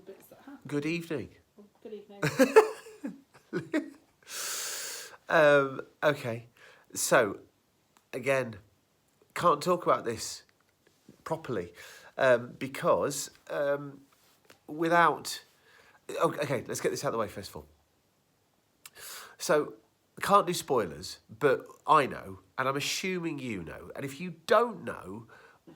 bits that happen. Good evening. Well, good evening. Okay, so again, can't talk about this properly because without. Okay, let's get this out of the way first of all. So, can't do spoilers, but I know, and I'm assuming you know. And if you don't know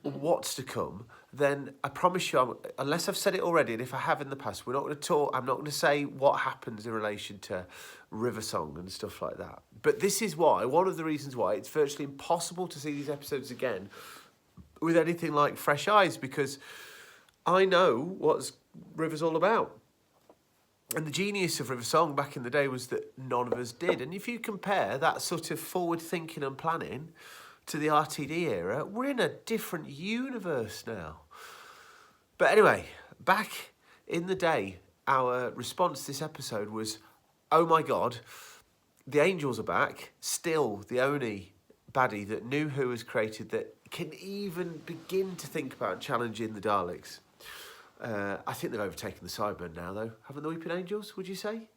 what's to come, then I promise you, unless I've said it already, and if I have in the past, we're not going to talk. I'm not going to say what happens in relation to River Song and stuff like that. But this is why, one of the reasons why it's virtually impossible to see these episodes again with anything like fresh eyes, because I know what River's all about. And the genius of River Song back in the day was that none of us did. And if you compare that sort of forward thinking and planning to the RTD era, we're in a different universe now. But anyway, back in the day, our response to this episode was, oh my God, the Angels are back. Still the only baddie that knew who was created that can even begin to think about challenging the Daleks. I think they've overtaken the Cybermen now, though. Haven't the Weeping Angels, would you say?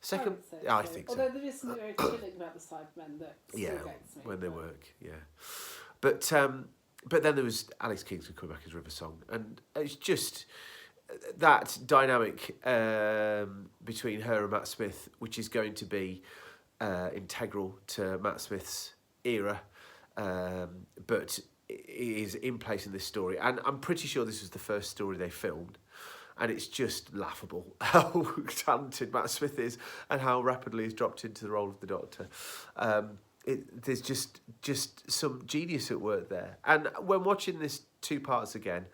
Second? I think so. Although there is something very chilling about the Cybermen that still gets me. When they work, yeah. But then there was Alex Kingston coming back as River Song. And it's just that dynamic between her and Matt Smith, which is going to be integral to Matt Smith's era. But is in place in this story, and I'm pretty sure this was the first story they filmed, and it's just laughable how talented Matt Smith is and how rapidly he's dropped into the role of the Doctor. There's just some genius at work there, and when watching this two parts again,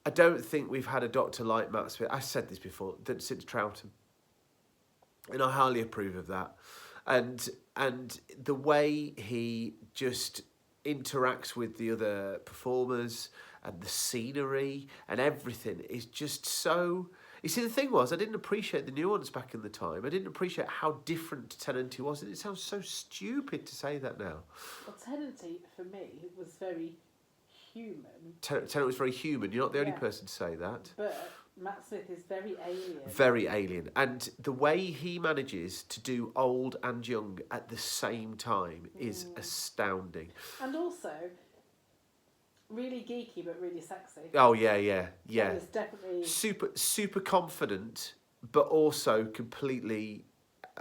I don't think we've had a Doctor like Matt Smith. I said this before, since Troughton, and I highly approve of that, and the way he just interacts with the other performers and the scenery and everything is just so... You see, the thing was, I didn't appreciate the nuance back in the time. I didn't appreciate how different Tennant was. And it sounds so stupid to say that now. Well, Tennant, for me, was very human. Tennant was very human. You're not the only person to say that. But Matt Smith is very alien. Very alien. And the way he manages to do old and young at the same time is astounding. And also, really geeky but really sexy. Oh, yeah. It's definitely... Super confident, but also completely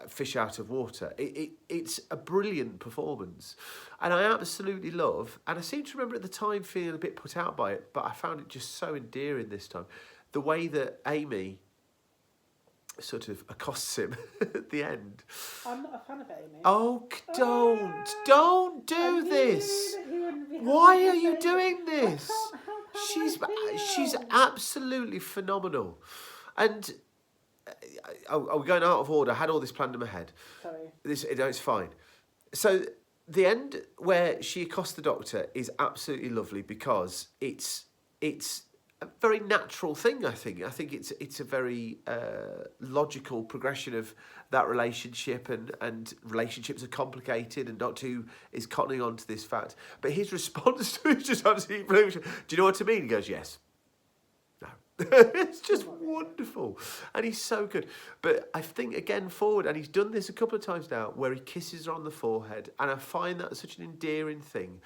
fish out of water. It's a brilliant performance. And I absolutely love, and I seem to remember at the time feeling a bit put out by it, but I found it just so endearing this time. The way that Amy sort of accosts him at the end. I'm not a fan of Amy. Oh, don't do this. Why are you doing this? She's absolutely phenomenal. And are we going out of order? I had all this planned in my head. Sorry. It's fine. So the end where she accosts the Doctor is absolutely lovely because it's a very natural thing, I think. I think it's a very logical progression of that relationship, and relationships are complicated, and Doctor Who is cottoning on to this fact. But his response to it is just absolutely brilliant. Do you know what I mean? He goes, yes. No. It's just wonderful. And he's so good. But I think, again, forward, and he's done this a couple of times now, where he kisses her on the forehead, and I find that such an endearing thing.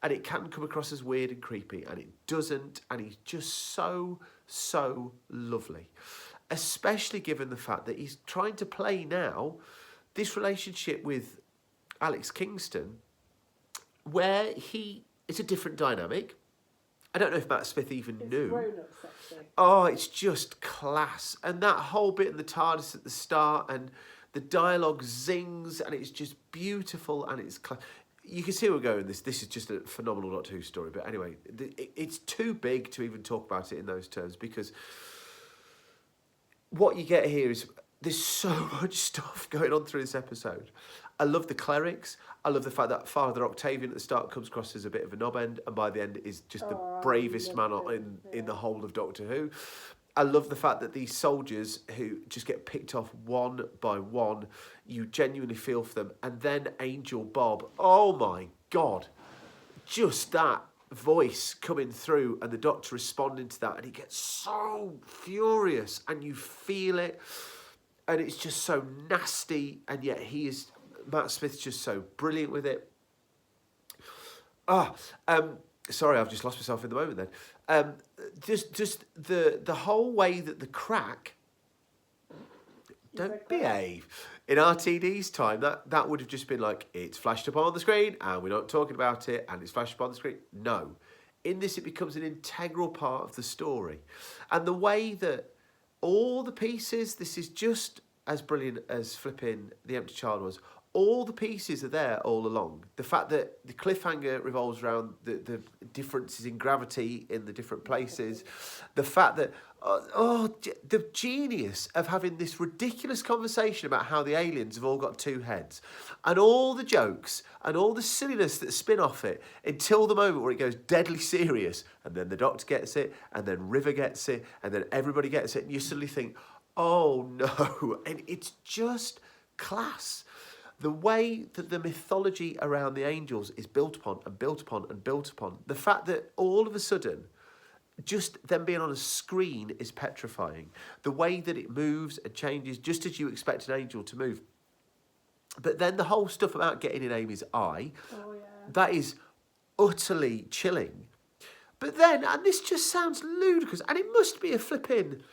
And it can come across as weird and creepy, and it doesn't, and he's just so lovely. Especially given the fact that he's trying to play now this relationship with Alex Kingston, where it's a different dynamic. I don't know if Matt Smith even knew. Grown-up sexy. Oh, it's just class. And that whole bit in the TARDIS at the start, and the dialogue zings, and it's just beautiful, and it's class. You can see where we're going. This is just a phenomenal Doctor Who story. But anyway, it's too big to even talk about it in those terms, because what you get here is there's so much stuff going on through this episode. I love the clerics. I love the fact that Father Octavian at the start comes across as a bit of a knob end, and by the end is just the bravest man in the whole of Doctor Who. I love the fact that these soldiers who just get picked off one by one, you genuinely feel for them. And then Angel Bob, oh my God, just that voice coming through and the Doctor responding to that, and he gets so furious and you feel it, and it's just so nasty, and yet Matt Smith's just so brilliant with it. Sorry, I've just lost myself in the moment then. Just the whole way that the crack don't behave. In RTD's time, that would have just been like, it's flashed up on the screen and we're not talking about it and it's flashed up on the screen. No. In this, it becomes an integral part of the story. And the way that all the pieces, this is just as brilliant as flipping The Empty Child was, all the pieces are there all along. The fact that the cliffhanger revolves around the differences in gravity in the different places. The fact that, the genius of having this ridiculous conversation about how the aliens have all got two heads. And all the jokes and all the silliness that spin off it until the moment where it goes deadly serious. And then the Doctor gets it, and then River gets it, and then everybody gets it. And you suddenly think, oh no. And it's just class. The way that the mythology around the angels is built upon and built upon and built upon. The fact that all of a sudden, just them being on a screen is petrifying. The way that it moves and changes just as you expect an angel to move. But then the whole stuff about getting in Amy's eye, that is utterly chilling. But then, and this just sounds ludicrous, and it must be a flipping...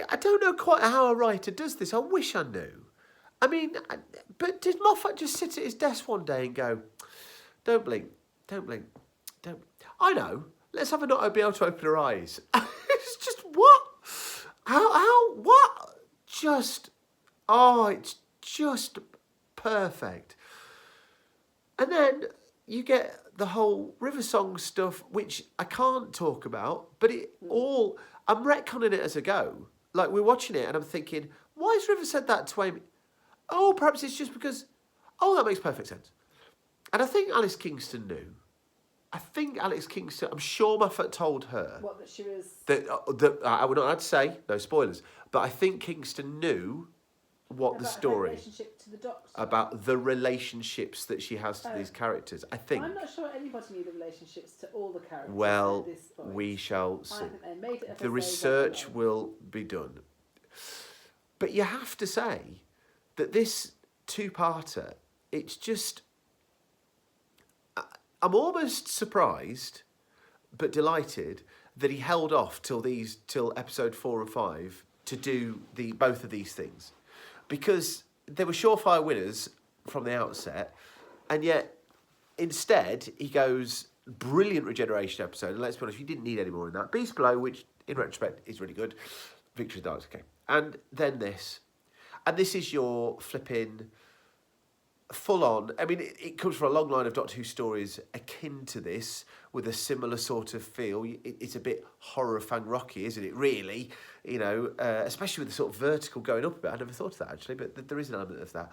I don't know quite how a writer does this. I wish I knew. I mean, but did Moffat just sit at his desk one day and go, don't blink, don't blink, don't... I know, let's have her not be able to open her eyes. It's just, what? How, what? Just, it's just perfect. And then you get the whole River Song stuff, which I can't talk about, but I'm retconning it as I go. Like, we're watching it and I'm thinking, why has River said that to Amy? Oh, perhaps it's just because... Oh, that makes perfect sense. And I think Alice Kingston knew. I'm sure Moffat told her... What, that she was... I would not have to say, no spoilers, but I think Kingston knew what the story... Her relationship to the Doctor. About the relationships that she has to these characters. I think... I'm not sure anybody knew the relationships to all the characters well, at this point. we shall see. I think they made it the research will be done. But you have to say... that this two-parter, it's just... I'm almost surprised, but delighted, that he held off till episode 4 and 5 to do both of these things. Because they were surefire winners from the outset, and yet, instead, he goes, brilliant regeneration episode, and let's be honest, you didn't need any more in that. Beast Below, which, in retrospect, is really good. Victory of the Dark, okay. And then this... And this is your flipping full-on... I mean, it comes from a long line of Doctor Who stories akin to this, with a similar sort of feel. It's a bit horror fan rocky, isn't it, really? You know, especially with the sort of vertical going up a bit. I never thought of that, actually, but there is an element of that.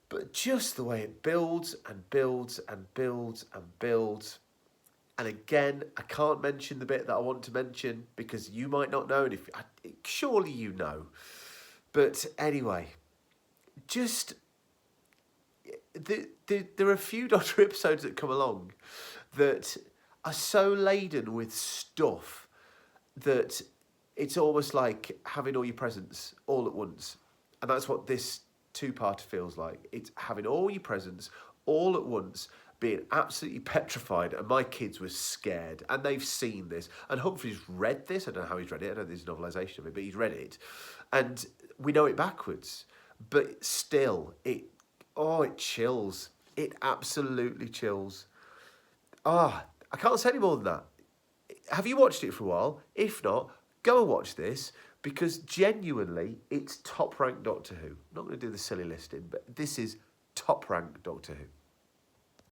But just the way it builds and builds and builds and builds. And again, I can't mention the bit that I want to mention, because you might not know, and surely you know. But anyway, just... there are a few Doctor Who episodes that come along that are so laden with stuff that it's almost like having all your presents all at once. And that's what this two-parter feels like. It's having all your presents all at once, being absolutely petrified, and my kids were scared, and they've seen this. And Humphrey's read this. I don't know how he's read it. I don't know if there's a novelisation of it, but he's read it. And we know it backwards. But still, it chills. It absolutely chills. I can't say any more than that. Have you watched it for a while? If not, go and watch this, because genuinely, it's top-ranked Doctor Who. I'm not going to do the silly listing, but this is top-ranked Doctor Who.